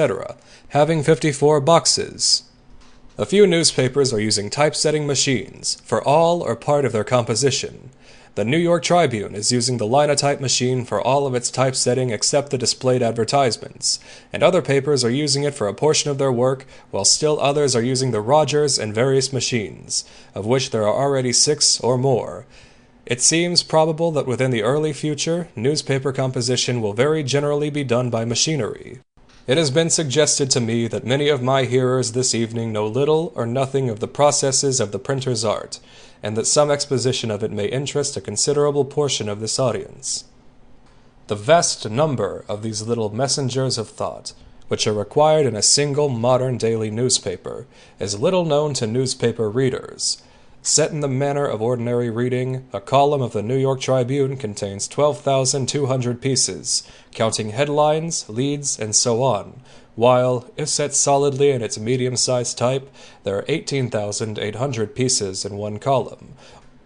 etc., having 54 boxes. A few newspapers are using typesetting machines for all or part of their composition. The New York Tribune is using the Linotype machine for all of its typesetting except the displayed advertisements, and other papers are using it for a portion of their work, while still others are using the Rogers and various machines, of which there are already 6 or more. It seems probable that within the early future, newspaper composition will very generally be done by machinery. It has been suggested to me that many of my hearers this evening know little or nothing of the processes of the printer's art, and that some exposition of it may interest a considerable portion of this audience. The vast number of these little messengers of thought, which are required in a single modern daily newspaper, is little known to newspaper readers. Set in the manner of ordinary reading, a column of the New York Tribune contains 12,200 pieces, counting headlines, leads, and so on, while, if set solidly in its medium-sized type, there are 18,800 pieces in one column,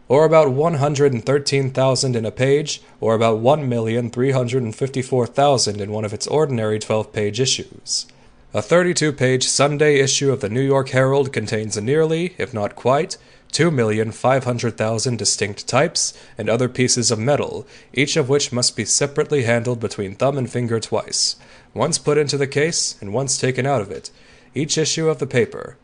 or about 113,000 in a page, or about 1,354,000 in one of its ordinary 12-page issues. A 32-page Sunday issue of the New York Herald contains nearly, if not quite, 2,500,000 distinct types and other pieces of metal, each of which must be separately handled between thumb and finger twice, once put into the case and once taken out of it, each issue of the paper.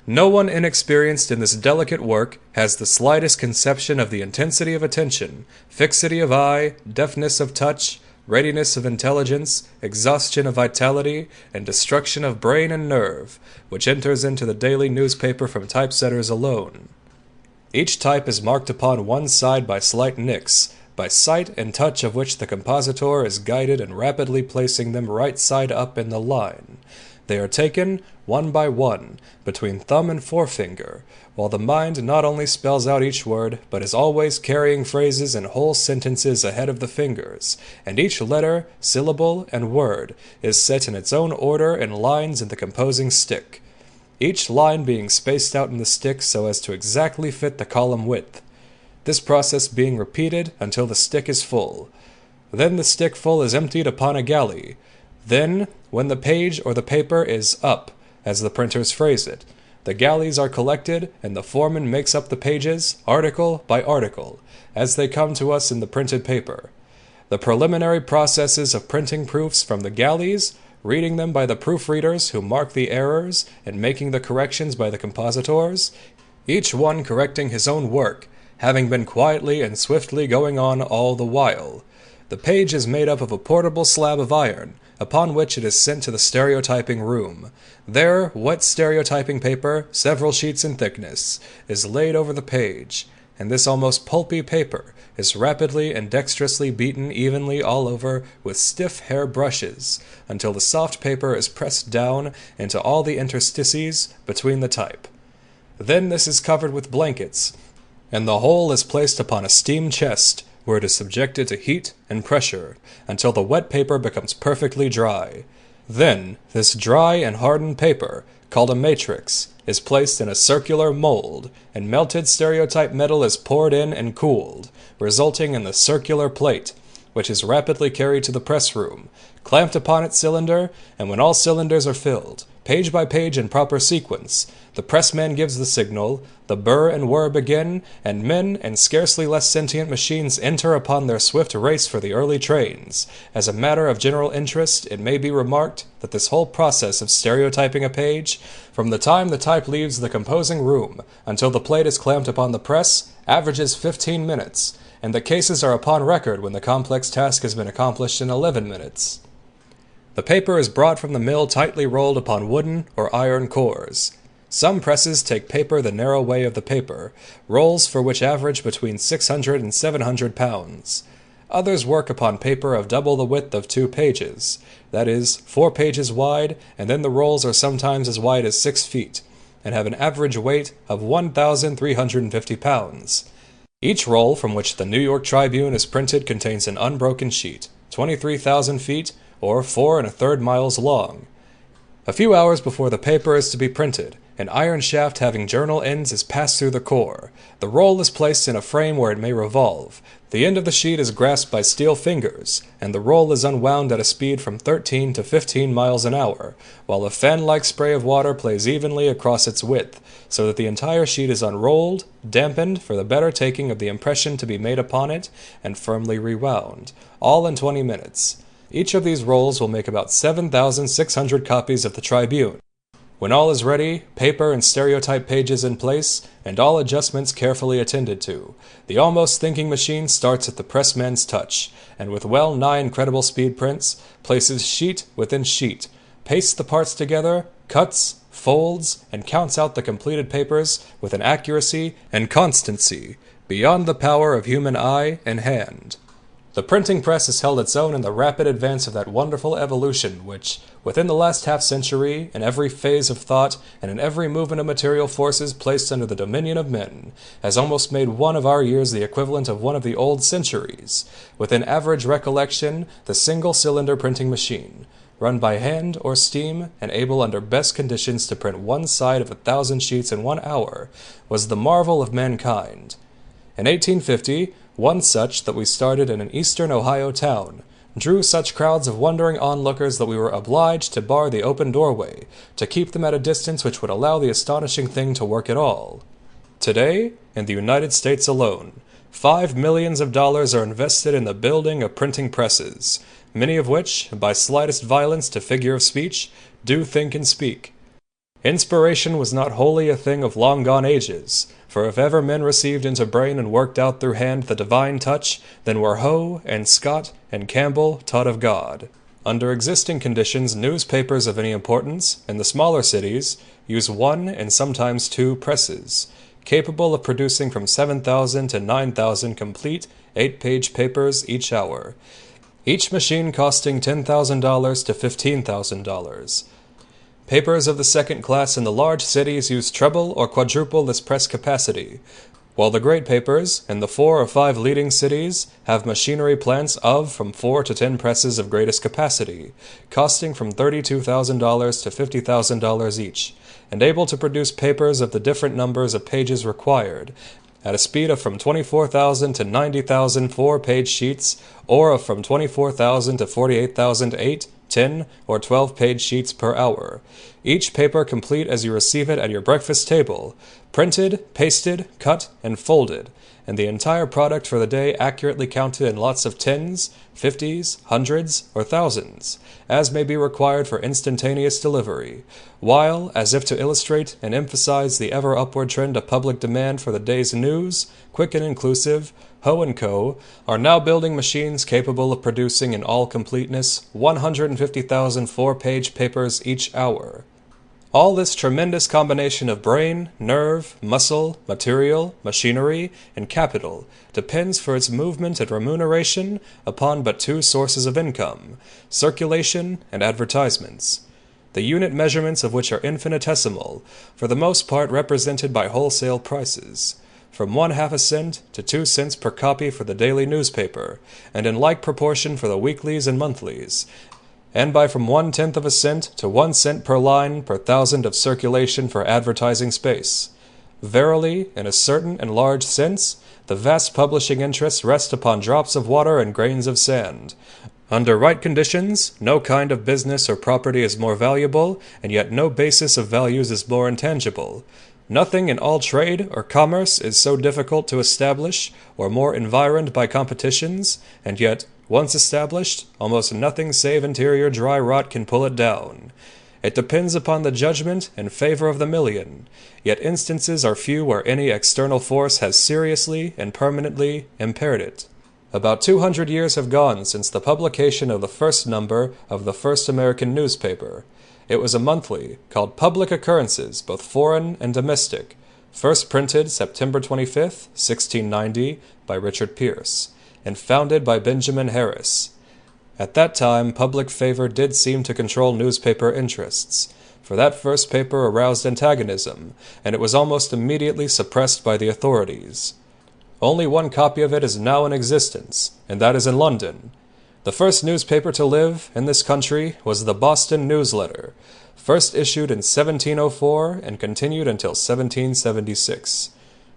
No one inexperienced in this delicate work has the slightest conception of the intensity of attention, fixity of eye, deftness of touch, readiness of intelligence, exhaustion of vitality, and destruction of brain and nerve, which enters into the daily newspaper from typesetters alone. Each type is marked upon one side by slight nicks, by sight and touch of which the compositor is guided in rapidly placing them right side up in the line. They are taken, one by one, between thumb and forefinger, while the mind not only spells out each word, but is always carrying phrases and whole sentences ahead of the fingers, and each letter, syllable, and word is set in its own order in lines in the composing stick, each line being spaced out in the stick so as to exactly fit the column width, this process being repeated until the stick is full. Then the stick full is emptied upon a galley. Then, when the page or the paper is up, as the printers phrase it, the galleys are collected, and the foreman makes up the pages, article by article, as they come to us in the printed paper. The preliminary processes of printing proofs from the galleys, reading them by the proofreaders who mark the errors, and making the corrections by the compositors, each one correcting his own work, having been quietly and swiftly going on all the while. The page is made up of a portable slab of iron, upon which it is sent to the stereotyping room. There, wet stereotyping paper, several sheets in thickness, is laid over the page, and this almost pulpy paper is rapidly and dexterously beaten evenly all over with stiff hair brushes, until the soft paper is pressed down into all the interstices between the type. Then this is covered with blankets, and the whole is placed upon a steam chest, where it is subjected to heat and pressure, until the wet paper becomes perfectly dry. Then, this dry and hardened paper, called a matrix, is placed in a circular mold, and melted stereotype metal is poured in and cooled, resulting in the circular plate, which is rapidly carried to the press room, clamped upon its cylinder, and when all cylinders are filled, page by page in proper sequence, the pressman gives the signal, the burr and whir begin, and men and scarcely less sentient machines enter upon their swift race for the early trains. As a matter of general interest, it may be remarked that this whole process of stereotyping a page, from the time the type leaves the composing room until the plate is clamped upon the press, averages 15 minutes, and the cases are upon record when the complex task has been accomplished in 11 minutes. The paper is brought from the mill tightly rolled upon wooden or iron cores. Some presses take paper the narrow way of the paper, rolls for which average between 600 and 700 pounds. Others work upon paper of double the width of 2 pages, that is, 4 pages wide, and then the rolls are sometimes as wide as 6 feet, and have an average weight of 1,350 pounds. Each roll from which the New York Tribune is printed contains an unbroken sheet, 23,000 feet, or 4 1/3 miles long. A few hours before the paper is to be printed, an iron shaft having journal ends is passed through the core. The roll is placed in a frame where it may revolve. The end of the sheet is grasped by steel fingers, and the roll is unwound at a speed from 13 to 15 miles an hour, while a fan-like spray of water plays evenly across its width, so that the entire sheet is unrolled, dampened for the better taking of the impression to be made upon it, and firmly rewound, all in 20 minutes. Each of these rolls will make about 7,600 copies of the Tribune. When all is ready, paper and stereotype pages in place, and all adjustments carefully attended to, the almost thinking machine starts at the pressman's touch, and with well-nigh incredible speed prints, places sheet within sheet, pastes the parts together, cuts, folds, and counts out the completed papers with an accuracy and constancy beyond the power of human eye and hand. The printing press has held its own in the rapid advance of that wonderful evolution which, within the last half-century, in every phase of thought, and in every movement of material forces placed under the dominion of men, has almost made one of our years the equivalent of one of the old centuries, within average recollection, the single-cylinder printing machine, run by hand or steam, and able under best conditions to print one side of 1,000 sheets in 1 hour, was the marvel of mankind. In 1850, one such that we started in an eastern Ohio town, drew such crowds of wondering onlookers that we were obliged to bar the open doorway, to keep them at a distance which would allow the astonishing thing to work at all. Today, in the United States alone, $5 millions are invested in the building of printing presses, many of which, by slightest violence to figure of speech, do think and speak. Inspiration was not wholly a thing of long-gone ages, for if ever men received into brain and worked out through hand the divine touch, then were Hoe and Scott and Campbell taught of God. Under existing conditions, newspapers of any importance, in the smaller cities, use 1 and sometimes 2 presses, capable of producing from 7,000 to 9,000 complete 8-page papers each hour, each machine costing $10,000 to $15,000. Papers of the second class in the large cities use treble or quadruple this press capacity, while the great papers, in the 4 or 5 leading cities, have machinery plants of from 4 to 10 presses of greatest capacity, costing from $32,000 to $50,000 each, and able to produce papers of the different numbers of pages required, at a speed of from 24,000 to 90,000 4-page sheets, or of from 24,000 to 48,000 8, 10, or 12-page sheets per hour, each paper complete as you receive it at your breakfast table, printed, pasted, cut, and folded, and the entire product for the day accurately counted in lots of tens, 50s, hundreds, or thousands, as may be required for instantaneous delivery, while, as if to illustrate and emphasize the ever upward trend of public demand for the day's news, quick and inclusive, Hoe & Co. are now building machines capable of producing in all completeness 150,000 4-page papers each hour. All this tremendous combination of brain, nerve, muscle, material, machinery, and capital depends for its movement and remuneration upon but 2 sources of income, circulation and advertisements, the unit measurements of which are infinitesimal, for the most part represented by wholesale prices, from 1/2 cent to 2 cents per copy for the daily newspaper, and in like proportion for the weeklies and monthlies, and by from 1/10 cent to 1 cent per line per thousand of circulation for advertising space. Verily, in a certain and large sense, the vast publishing interests rest upon drops of water and grains of sand. Under right conditions, no kind of business or property is more valuable, and yet no basis of values is more intangible. Nothing in all trade or commerce is so difficult to establish, or more environed by competitions, and yet, once established, almost nothing save interior dry rot can pull it down. It depends upon the judgment and favor of the million, yet instances are few where any external force has seriously and permanently impaired it. About 200 years have gone since the publication of the first number of the first American newspaper. It was a monthly, called Public Occurrences, both foreign and domestic, first printed September 25th, 1690, by Richard Pierce, and founded by Benjamin Harris. At that time, public favor did seem to control newspaper interests, for that first paper aroused antagonism, and it was almost immediately suppressed by the authorities. Only 1 copy of it is now in existence, and that is in London. The first newspaper to live in this country was the Boston Newsletter, first issued in 1704 and continued until 1776.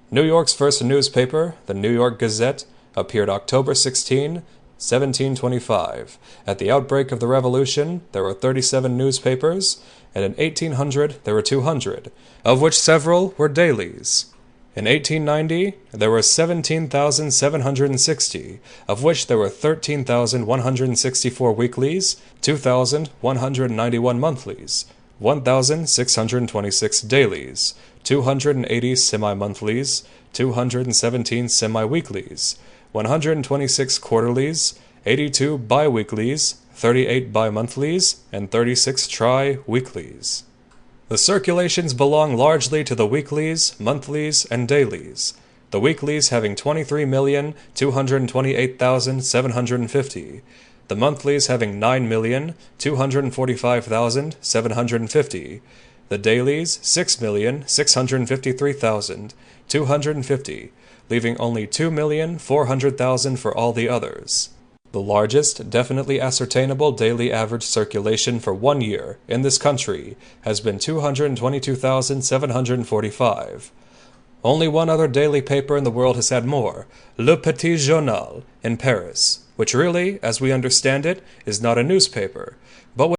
New York's first newspaper, the New York Gazette, appeared October 16, 1725. At the outbreak of the Revolution, there were 37 newspapers, and in 1800 there were 200, of which several were dailies. In 1890, there were 17,760, of which there were 13,164 weeklies, 2,191 monthlies, 1,626 dailies, 280 semi-monthlies, 217 semi-weeklies, 126 quarterlies, 82 bi-weeklies, 38 bi-monthlies, and 36 tri-weeklies. The circulations belong largely to the weeklies, monthlies, and dailies, the weeklies having 23,228,750, the monthlies having 9,245,750, the dailies 6,653,250, leaving only 2,400,000 for all the others. The largest, definitely ascertainable daily average circulation for 1 year in this country has been 222,745. Only one other daily paper in the world has had more, Le Petit Journal, in Paris, which really, as we understand it, is not a newspaper, but